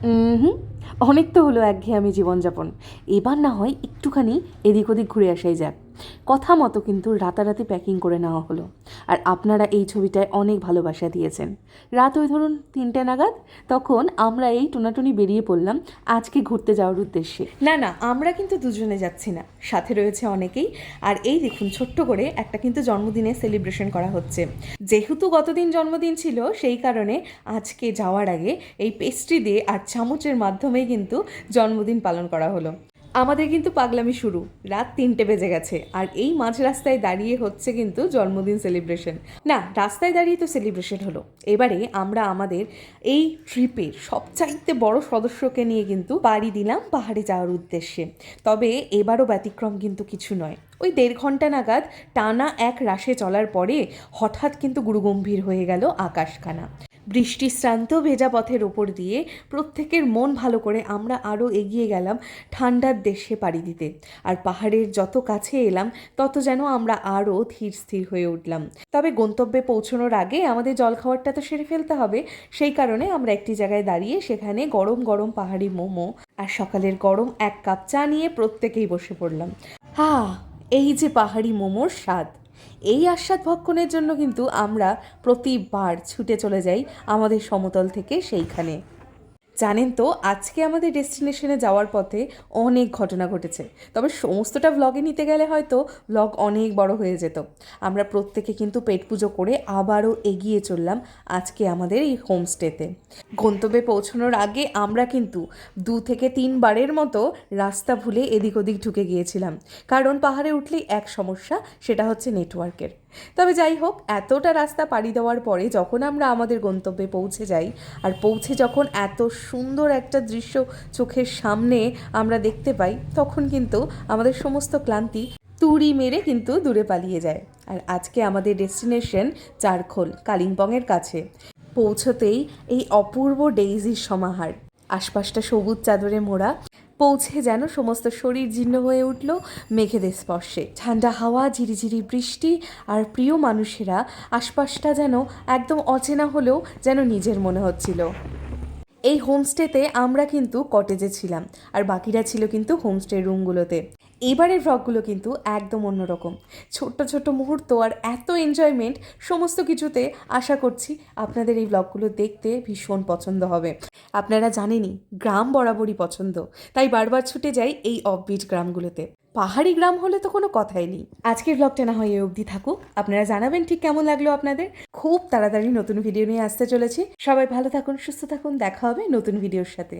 হুম, অনেক তো হলো একঘেয়েমি জীবনযাপন। এবার না হয় একটুখানি এদিক ওদিক ঘুরে আসাই যাক। কথা মতো কিন্তু রাতারাতি প্যাকিং করে নেওয়া হলো। আর আপনারা এই ছবিটায় অনেক ভালোবাসা দিয়েছেন। রাত ওই ধরুন 3টে নাগাদ, তখন আমরা এই টোনাটুনি বেরিয়ে পড়লাম আজকে ঘুরতে যাওয়ার উদ্দেশ্যে। না না, আমরা কিন্তু দুজনে যাচ্ছি না, সাথে রয়েছে অনেকেই। আর এই দেখুন, ছোট্ট করে একটা কিন্তু জন্মদিনের সেলিব্রেশন করা হচ্ছে। যেহেতু গতদিন জন্মদিন ছিল, সেই কারণে আজকে যাওয়ার আগে এই পেস্ট্রি দিয়ে আর চামচের মাধ্যমেই কিন্তু জন্মদিন পালন করা হলো। আমাদের কিন্তু পাগলামি শুরু, রাত 3টে বেজে গেছে, আর এই মাঝ রাস্তায় দাঁড়িয়ে হচ্ছে কিন্তু জন্মদিন সেলিব্রেশন। না, রাস্তায় দাঁড়িয়ে তো সেলিব্রেশন হলো। এবারে আমরা আমাদের এই ট্রিপের সবচাইতে বড় সদস্যকে নিয়ে কিন্তু পাড়ি দিলাম পাহাড়ে যাওয়ার উদ্দেশ্যে। তবে এবারও ব্যতিক্রম কিন্তু কিছু নয়। ওই 1.5 ঘন্টা নাগাদ টানা এক রাশে চলার পরে হঠাৎ কিন্তু গুরুগম্ভীর হয়ে গেল আকাশখানা। বৃষ্টি শ্রান্ত ভেজা পথের ওপর দিয়ে প্রত্যেকের মন ভালো করে আমরা আরও এগিয়ে গেলাম ঠান্ডার দেশে পাড়ি দিতে। আর পাহাড়ের যত কাছে এলাম তত যেন আমরা আরও ধীর স্থির হয়ে উঠলাম। তবে গন্তব্যে পৌঁছানোর আগে আমাদের জলখাবারটা তো সেরে ফেলতে হবে। সেই কারণে আমরা একটি জায়গায় দাঁড়িয়ে সেখানে গরম গরম পাহাড়ি মোমো আর সকালের গরম 1 কাপ চা নিয়ে প্রত্যেকেই বসে পড়লাম। এই যে পাহাড়ি মোমোর স্বাদ, এই আস্বাদ ভক্ষণের জন্য কিন্তু আমরা প্রতিবার ছুটে চলে যাই আমাদের সমতল থেকে সেইখানে। জানেন তো, আজকে আমাদের ডেস্টিনেশনে যাওয়ার পথে অনেক ঘটনা ঘটেছে। তবে সমস্তটা ব্লগে নিতে গেলে হয়তো ব্লগ অনেক বড় হয়ে যেত। আমরা প্রত্যেকে কিন্তু পেট পুজো করে আবারও এগিয়ে চললাম আজকে আমাদের এই হোমস্টেতে। গন্তব্যে পৌঁছানোর আগে আমরা কিন্তু 2 থেকে 3 বারের মতো রাস্তা ভুলে এদিক ওদিক ঢুকে গিয়েছিলাম, কারণ পাহাড়ে উঠলেই এক সমস্যা, সেটা হচ্ছে নেটওয়ার্কের। তবে যাই হোক, এতটা রাস্তা পাড়ি দেওয়ার পরে যখন আমরা আমাদের গন্তব্যে পৌঁছে যাই, আর পৌঁছে যখন এত সুন্দর একটা দৃশ্য চোখের সামনে আমরা দেখতে পাই, তখন কিন্তু আমাদের সমস্ত ক্লান্তি তুড়ি মেরে কিন্তু দূরে পালিয়ে যায়। আর আজকে আমাদের ডেস্টিনেশন চারখোল, কালিম্পংয়ের কাছে। পৌঁছতেই এই অপূর্ব ডেইজির সমাহার, আশপাশটা সবুজ চাদরে মোড়া। পৌঁছে যেন সমস্ত শরীর জীর্ণ হয়ে উঠল মেঘেদের স্পর্শে। ঠান্ডা হাওয়া, ঝিরিঝিরি বৃষ্টি, আর প্রিয় মানুষেরা। আশপাশটা যেন একদম অচেনা হলেও যেন নিজের মনে হচ্ছিল। এই হোমস্টেতে আমরা কিন্তু কটেজে ছিলাম, আর বাকিরা ছিল কিন্তু হোমস্টের রুমগুলোতে। এবারের ভ্লগগুলো কিন্তু একদম অন্যরকম। ছোট্ট ছোট্ট মুহূর্ত আর এত এনজয়মেন্ট, সমস্ত কিছুতে আশা করছি আপনাদের এই ভ্লগগুলো দেখতে ভীষণ পছন্দ হবে। আপনারা জানেনই, গ্রাম বরাবরই পছন্দ, তাই বারবার ছুটে যাই এই অফবিট গ্রামগুলোতে। পাহাড়ি গ্রাম হলে তো কোনো কথাই নেই। আজকের ব্লগটা না হয় এই অবধি থাকুক। আপনারা জানাবেন ঠিক কেমন লাগলো আপনাদের। খুব তাড়াতাড়ি নতুন ভিডিও নিয়ে আসতে চলেছি। সবাই ভালো থাকুন, সুস্থ থাকুন, দেখা হবে নতুন ভিডিওর সাথে।